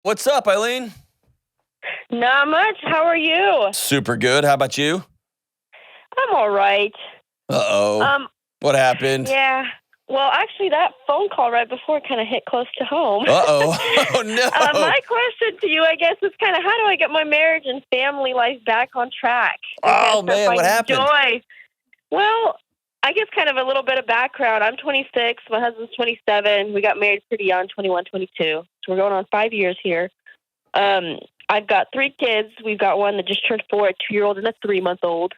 What's up, Eileen? Not much. How are you? Super good. How about you? I'm all right. Uh-oh. What happened? Yeah. Well, actually, that phone call right before kind of hit close to home. Uh-oh. Oh, no. My question to you, I guess, is kind of how do I get my marriage and family life back on track? Oh, man, what happened? Joy. Well, I guess kind of a little bit of background. I'm 26. My husband's 27. We got married pretty young, 21, 22. So we're going on 5 years here. I've got 3 kids. We've got one that just turned 4, a 2-year-old and a 3-month-old.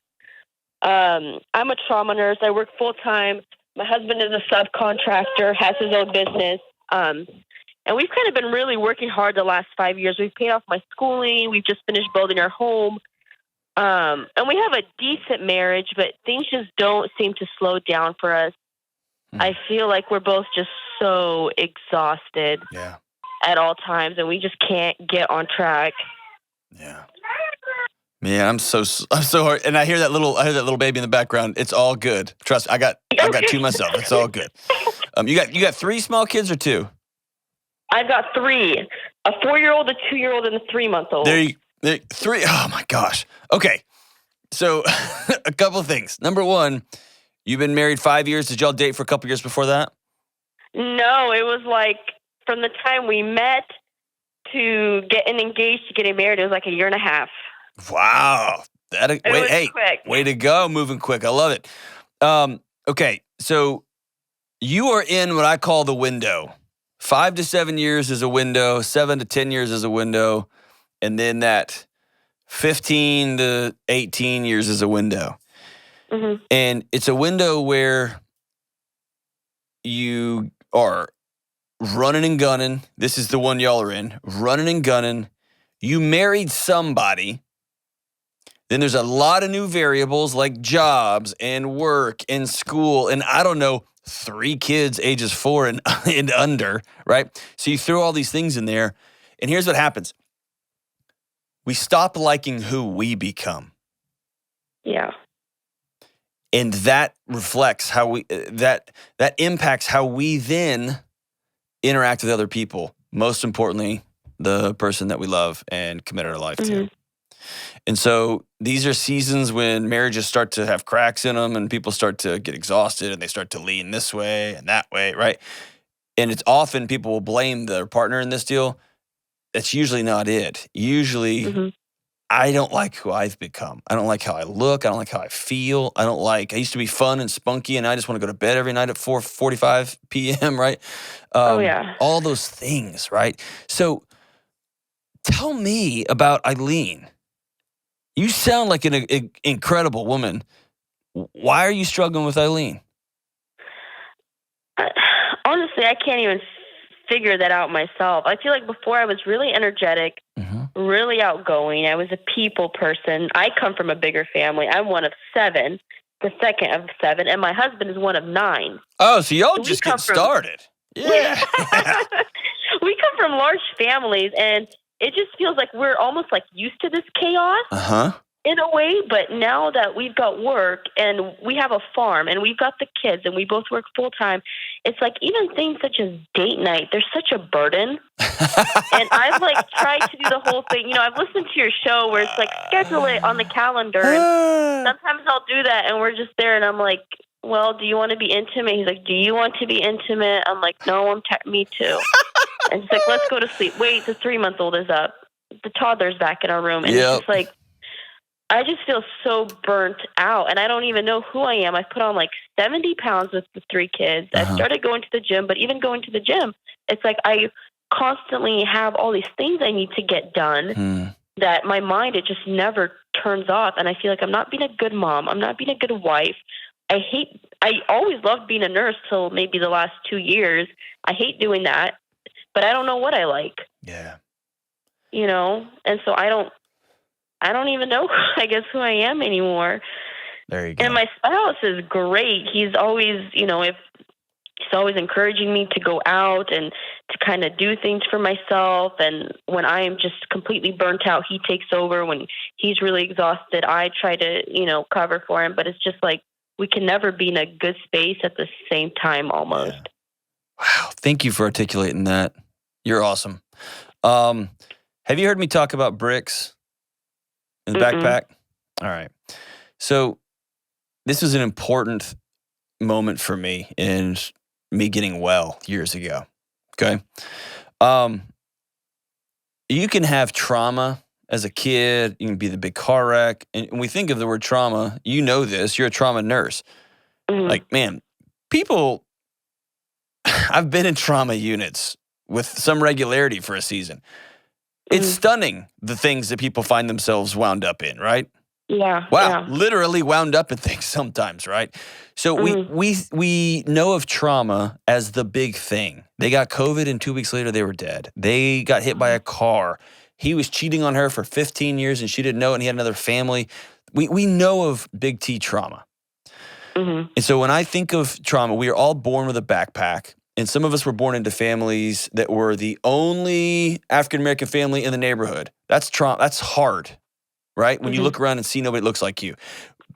I'm a trauma nurse. I work full-time. My husband is a subcontractor, has his own business. And we've kind of been really working hard the last 5 years. We've paid off my schooling. We've just finished building our home. And we have a decent marriage, but things just don't seem to slow down for us. I feel like we're both just so exhausted at all times, and we just can't get on track. Yeah. Man, I'm so hard. And I hear that little baby in the background. It's all good. Trust me, I got 2 myself. It's all good. You got 3 small kids or 2? I've got 3. A 4-year-old, a 2-year-old, and a 3-month-old. There 3. Oh my gosh. Okay. So a couple of things. Number 1, you've been married 5 years. Did y'all date for a couple years before that? No, it was like from the time we met to getting engaged to getting married, it was like a year and a half. Wow. Quick. Way to go, moving quick. I love it. Okay, so you are in what I call the window. 5 to 7 years is a window, 7 to 10 years is a window, and then that 15 to 18 years is a window. Mm-hmm. And it's a window where you are running and gunning. This is the one y'all are in. Running and gunning. You married somebody. Then there's a lot of new variables like jobs and work and school and I don't know, 3 kids ages 4 and under, right? So you throw all these things in there, and here's what happens. We stop liking who we become. Yeah. And that reflects how that impacts how we then interact with other people. Most importantly, the person that we love and commit our life to. And so these are seasons when marriages start to have cracks in them and people start to get exhausted and they start to lean this way and that way, right? And it's often people will blame their partner in this deal. That's usually not it. Usually, I don't like who I've become. I don't like how I look. I don't like how I feel. I used to be fun and spunky and I just want to go to bed every night at 4:45 p.m., right? All those things, right? So tell me about Eileen. You sound like an incredible woman. Why are you struggling with Eileen? Honestly, I can't even figure that out myself. I feel like before I was really energetic, really outgoing. I was a people person. I come from a bigger family. I'm one of 7, the second of 7, and my husband is one of 9. Oh, so y'all just get started. Yeah. We come from large families, and it just feels like we're almost like used to this chaos in a way. But now that we've got work and we have a farm and we've got the kids and we both work full time, it's like even things such as date night, they're such a burden. And I've like tried to do the whole thing. You know, I've listened to your show where it's like schedule it on the calendar. And sometimes I'll do that and we're just there and I'm like, well, do you want to be intimate? He's like, do you want to be intimate? I'm like, no, me too. And he's like, let's go to sleep. Wait, the 3-month-old is up. The toddler's back in our room. And it's just like, I just feel so burnt out. And I don't even know who I am. I've put on like 70 pounds with the 3 kids. I started going to the gym, but even going to the gym, it's like I constantly have all these things I need to get done that my mind, it just never turns off. And I feel like I'm not being a good mom. I'm not being a good wife. I always loved being a nurse till maybe the last 2 years. I hate doing that, but I don't know what I like. Yeah. You know? And so I don't even know, I guess, who I am anymore. There you go. And my spouse is great. He's always, he's always encouraging me to go out and to kind of do things for myself. And when I am just completely burnt out, he takes over. When he's really exhausted, I try to, cover for him. But it's just like we can never be in a good space at the same time almost. Yeah. Wow. Thank you for articulating that. You're awesome. Have you heard me talk about bricks in the backpack? All right. So this was an important moment for me in me getting well years ago. Okay. You can have trauma as a kid. You can be the big car wreck. And when we think of the word trauma, you know this. You're a trauma nurse. Like, man, people, I've been in trauma units with some regularity for a season. It's stunning the things that people find themselves wound up in, right? Yeah. Wow, literally wound up in things sometimes, right? So we know of trauma as the big thing. They got COVID and 2 weeks later they were dead. They got hit by a car. He was cheating on her for 15 years and she didn't know it, and he had another family. We know of big T trauma. And so when I think of trauma, we are all born with a backpack. And some of us were born into families that were the only African-American family in the neighborhood. That's trauma. That's hard, right? When you look around and see nobody looks like you.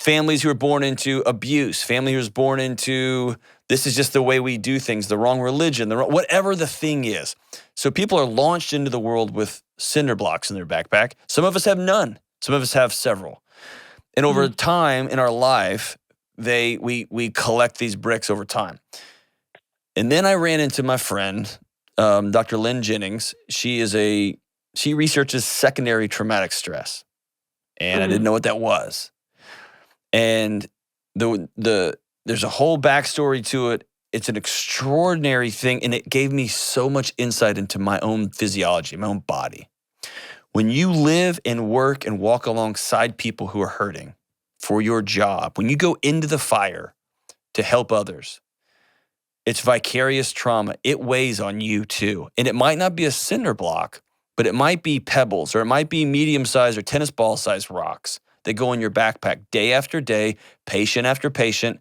Families who are born into abuse, family who was born into, this is just the way we do things, the wrong religion, whatever the thing is. So people are launched into the world with cinder blocks in their backpack. Some of us have none. Some of us have several. And over time in our life, we collect these bricks over time. And then I ran into my friend, Dr. Lynn Jennings. She researches secondary traumatic stress. And I didn't know what that was. And there's a whole backstory to it. It's an extraordinary thing, and it gave me so much insight into my own physiology, my own body. When you live and work and walk alongside people who are hurting for your job, when you go into the fire to help others, it's vicarious trauma. It weighs on you too. And it might not be a cinder block, but it might be pebbles, or it might be medium-sized or tennis ball-sized rocks that go in your backpack day after day, patient after patient,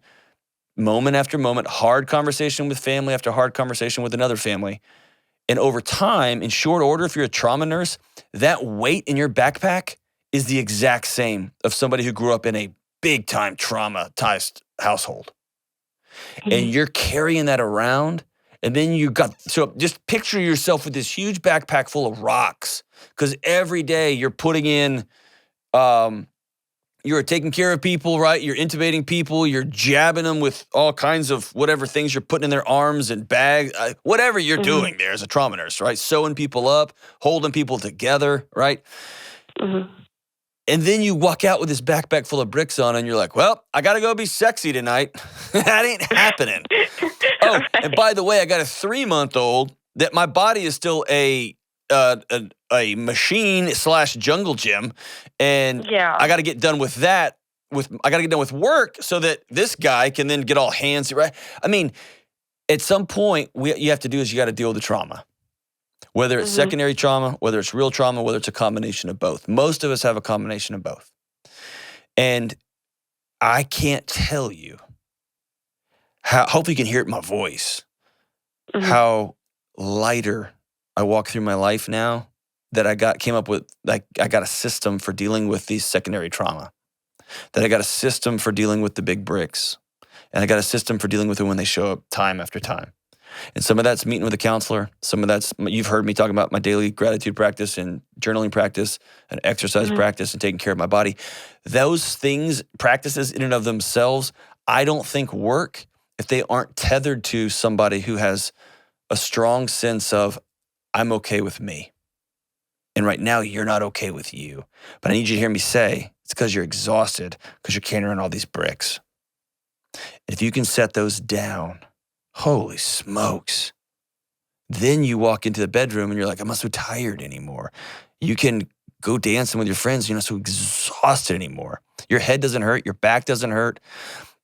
moment after moment, hard conversation with family after hard conversation with another family. And over time, in short order, if you're a trauma nurse, that weight in your backpack is the exact same of somebody who grew up in a big-time traumatized household. And you're carrying that around, and then so just picture yourself with this huge backpack full of rocks, because every day you're putting in, you're taking care of people, right? You're intubating people, you're jabbing them with all kinds of whatever things you're putting in their arms and bags, whatever you're doing there as a trauma nurse, right? Sewing people up, holding people together, right? And then you walk out with this backpack full of bricks on, and you're like, well, I got to go be sexy tonight. That ain't happening. Oh, and by the way, I got a 3-month-old that my body is still a machine / jungle gym. And I got to get done with that. I got to get done with work so that this guy can then get all handsy, right? I mean, at some point, you have to do is you got to deal with the trauma. Whether it's secondary trauma, whether it's real trauma, whether it's a combination of both. Most of us have a combination of both. And I can't tell you hopefully you can hear it in my voice, how lighter I walk through my life now that I got a system for dealing with these secondary trauma, that I got a system for dealing with the big bricks, and I got a system for dealing with it when they show up time after time. And some of that's meeting with a counselor. Some of that's, you've heard me talk about my daily gratitude practice and journaling practice and exercise practice and taking care of my body. Those things, practices in and of themselves, I don't think work if they aren't tethered to somebody who has a strong sense of, I'm okay with me. And right now you're not okay with you. But I need you to hear me say, it's because you're exhausted, because you're carrying around all these bricks. If you can set those down, holy smokes. Then you walk into the bedroom and you're like, I'm not so tired anymore. You can go dancing with your friends. You're not so exhausted anymore. Your head doesn't hurt. Your back doesn't hurt.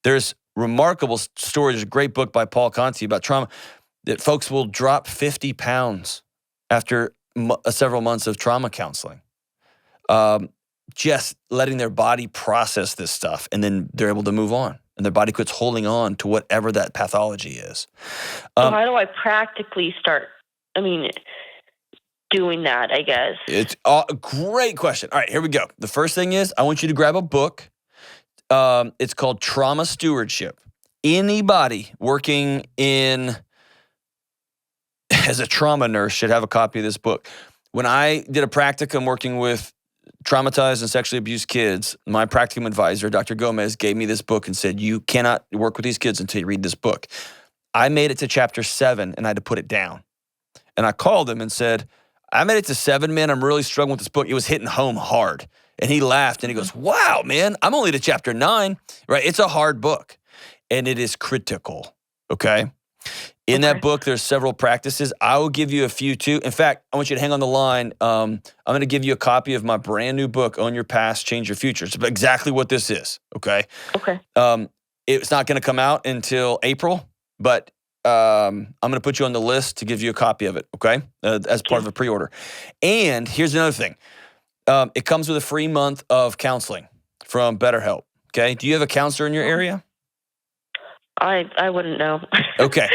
There's remarkable stories. There's a great book by Paul Conti about trauma that folks will drop 50 pounds after several months of trauma counseling. Just letting their body process this stuff, and then they're able to move on. And their body quits holding on to whatever that pathology is. So how do I practically start, doing that, I guess? It's a great question. All right, here we go. The first thing is I want you to grab a book. It's called Trauma Stewardship. Anybody working as a trauma nurse should have a copy of this book. when I did a practicum working with traumatized and sexually abused kids, my practicum advisor, Dr. Gomez, gave me this book and said, you cannot work with these kids until you read this book. I made it to chapter 7 and I had to put it down. And I called him and said, I made it to 7, man. I'm really struggling with this book. It was hitting home hard. And he laughed and he goes, wow, man, I'm only to chapter 9, right? It's a hard book and it is critical, okay? In that book, there's several practices. I will give you a few too. In fact, I want you to hang on the line. I'm going to give you a copy of my brand new book, Own Your Past, Change Your Future. It's exactly what this is, okay? Okay. It's not going to come out until April, but I'm going to put you on the list to give you a copy of it, okay? As part of a pre-order. And here's another thing. It comes with a free month of counseling from BetterHelp, okay? Do you have a counselor in your area? I wouldn't know. Okay.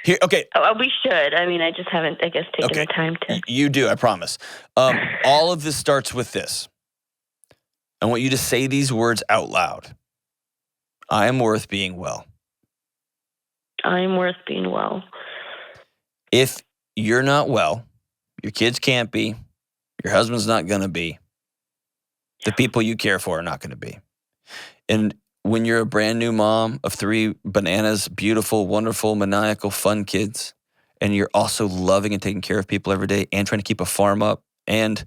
Here, okay. We should. I mean, I just haven't, I guess, taken the time to. You do, I promise. All of this starts with this. I want you to say these words out loud. I am worth being well. I am worth being well. If you're not well, your kids can't be, your husband's not going to be, the people you care for are not going to be. And when you're a brand new mom of 3 bananas, beautiful, wonderful, maniacal, fun kids, and you're also loving and taking care of people every day and trying to keep a farm up, and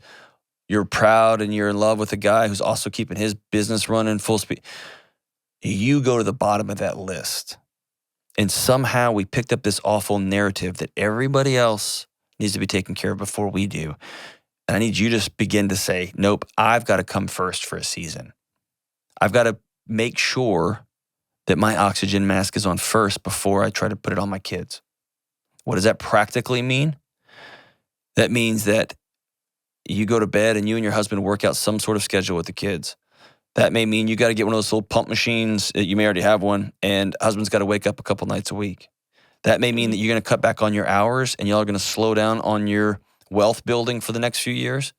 you're proud and you're in love with a guy who's also keeping his business running full speed, you go to the bottom of that list. And somehow we picked up this awful narrative that everybody else needs to be taken care of before we do. And I need you to begin to say, nope, I've got to come first for a season. I've got to make sure that my oxygen mask is on first before I try to put it on my kids. What does that practically mean? That means that you go to bed and you and your husband work out some sort of schedule with the kids. That may mean you got to get one of those little pump machines. You may already have one, and husband's got to wake up a couple nights a week. That may mean that you're going to cut back on your hours and y'all are going to slow down on your wealth building for the next few years,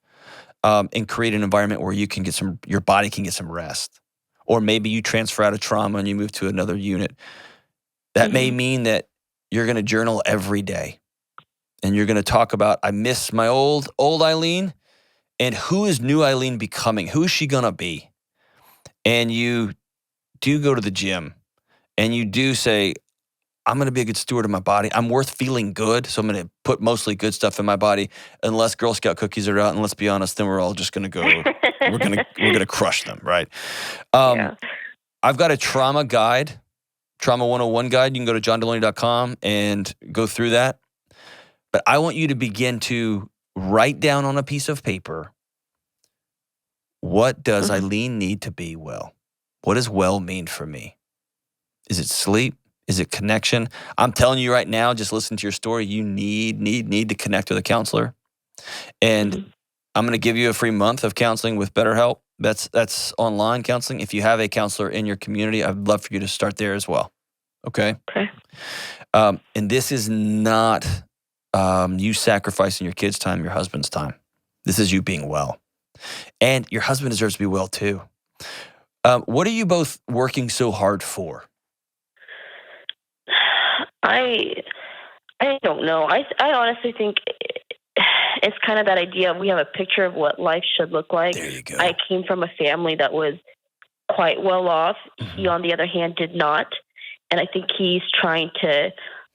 and create an environment where you can get your body can get some rest. Or maybe you transfer out of trauma and you move to another unit. That may mean that you're going to journal every day. And you're going to talk about, I miss my old Eileen. And who is new Eileen becoming? Who is she going to be? And you do go to the gym. And you do say, I'm going to be a good steward of my body. I'm worth feeling good. So I'm going to put mostly good stuff in my body. Unless Girl Scout cookies are out. And let's be honest, then we're all just going to go. We're gonna crush them, right? I've got a trauma guide, Trauma 101 guide. You can go to johndelony.com and go through that. But I want you to begin to write down on a piece of paper, what does Eileen need to be well? What does well mean for me? Is it sleep? Is it connection? I'm telling you right now, just listen to your story. You need to connect with a counselor. And I'm going to give you a free month of counseling with BetterHelp. That's online counseling. If you have a counselor in your community, I'd love for you to start there as well. Okay? Okay. And this is not you sacrificing your kids' time, your husband's time. This is you being well. And your husband deserves to be well too. What are you both working so hard for? I don't know. I honestly think it's kind of that idea. We have a picture of what life should look like. There you go. I came from a family that was quite well off. He, on the other hand, did not. And I think he's trying to,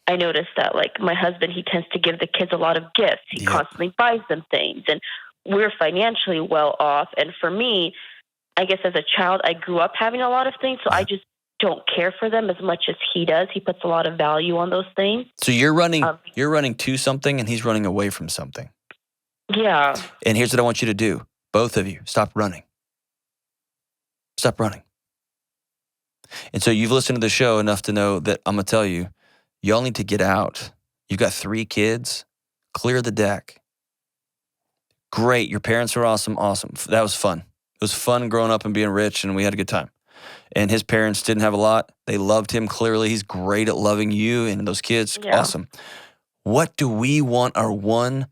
I noticed that, like, my husband, he tends to give the kids a lot of gifts. He constantly buys them things. And we're financially well off. And for me, I guess as a child, I grew up having a lot of things. So I just don't care for them as much as he does. He puts a lot of value on those things. So you're running to something and he's running away from something. Yeah. And here's what I want you to do. Both of you, stop running. Stop running. And so you've listened to the show enough to know that I'm going to tell you, y'all need to get out. You've got 3 kids. Clear the deck. Great. Your parents were awesome. Awesome. That was fun. It was fun growing up and being rich, and we had a good time. And his parents didn't have a lot. They loved him clearly. He's great at loving you and those kids. Yeah. Awesome. What do we want our one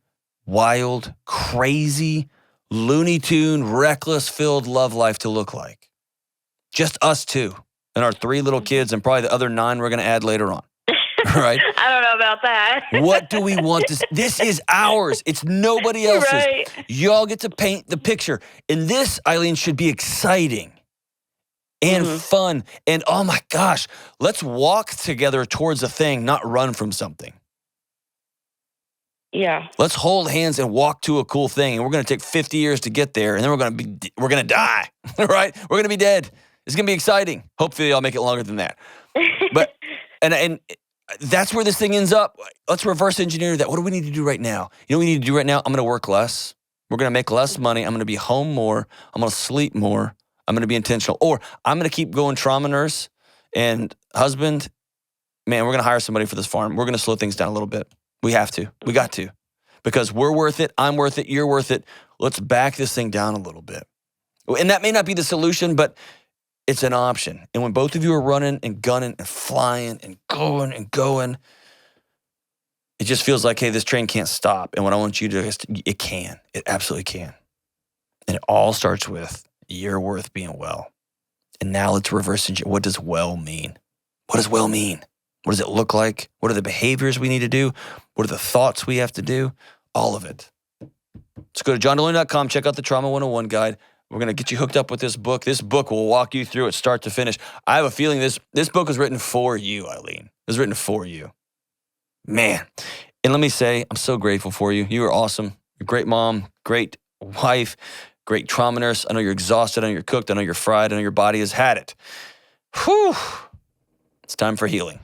wild, crazy, Looney Tune, reckless-filled love life to look like? Just us 2 and our 3 little kids and probably the other 9 we're going to add later on. Right? I don't know about that. What do we want to? This is ours. It's nobody else's. Right. Y'all get to paint the picture. And this, Eileen, should be exciting and fun. And oh my gosh, let's walk together towards a thing, not run from something. Yeah. Let's hold hands and walk to a cool thing. And we're going to take 50 years to get there. And then we're going to die, right? We're going to be dead. It's going to be exciting. Hopefully I'll make it longer than that. But, and that's where this thing ends up. Let's reverse engineer that. What do we need to do right now? You know what we need to do right now? I'm going to work less. We're going to make less money. I'm going to be home more. I'm going to sleep more. I'm going to be intentional. Or I'm going to keep going trauma nurse and husband. Man, we're going to hire somebody for this farm. We're going to slow things down a little bit. We have to. We got to. Because we're worth it. I'm worth it. You're worth it. Let's back this thing down a little bit. And that may not be the solution, but it's an option. And when both of you are running and gunning and flying and going, it just feels like, hey, this train can't stop. And what I want you to do is, it can. It absolutely can. And it all starts with, you're worth being well. And now let's reverse engineer. What does well mean? What does well mean? What does it look like? What are the behaviors we need to do? What are the thoughts we have to do? All of it. Let's go to johndelony.com. Check out the Trauma 101 guide. We're going to get you hooked up with this book. This book will walk you through it start to finish. I have a feeling this book was written for you, Eileen. It was written for you. Man. And let me say, I'm so grateful for you. You are awesome. You're a great mom, great wife, great trauma nurse. I know you're exhausted. I know you're cooked. I know you're fried. I know your body has had it. Whew. It's time for healing.